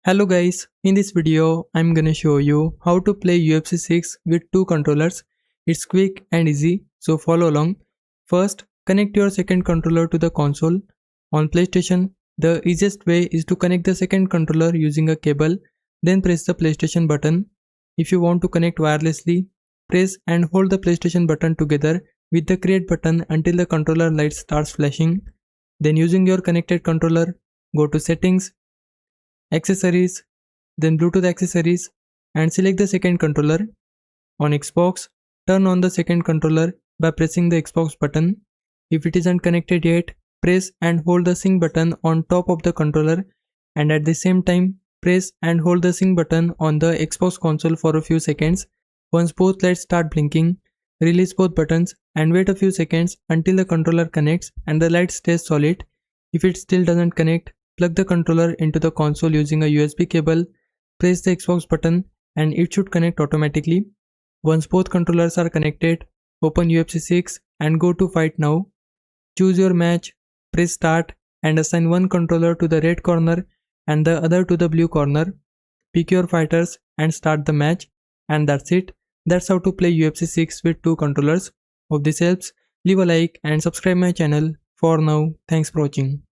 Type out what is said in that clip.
Hello guys, in this video I'm gonna show you how to play UFC 6 with two controllers. It's quick and easy, so follow along. First, connect your second controller to the console. On PlayStation, the easiest way is to connect the second controller using a cable, then press the PlayStation button. If you want to connect wirelessly, press and hold the PlayStation button together with the create button until the controller light starts flashing. Then using your connected controller, go to settings, accessories, then Bluetooth accessories and select the second controller. On Xbox, turn on the second controller by pressing the Xbox button. If it isn't connected yet, press and hold the sync button on top of the controller and at the same time press and hold the sync button on the Xbox console for a few seconds. Once both lights start blinking, release both buttons and wait a few seconds until the controller connects and the light stays solid. If it still doesn't connect, plug the controller into the console using a USB cable, press the Xbox button and it should connect automatically. Once both controllers are connected, open UFC 6 and go to Fight Now. Choose your match, press start and assign one controller to the red corner and the other to the blue corner. Pick your fighters and start the match, and that's it. That's how to play UFC 6 with two controllers. Hope this helps. Leave a like and subscribe my channel. For now, thanks for watching.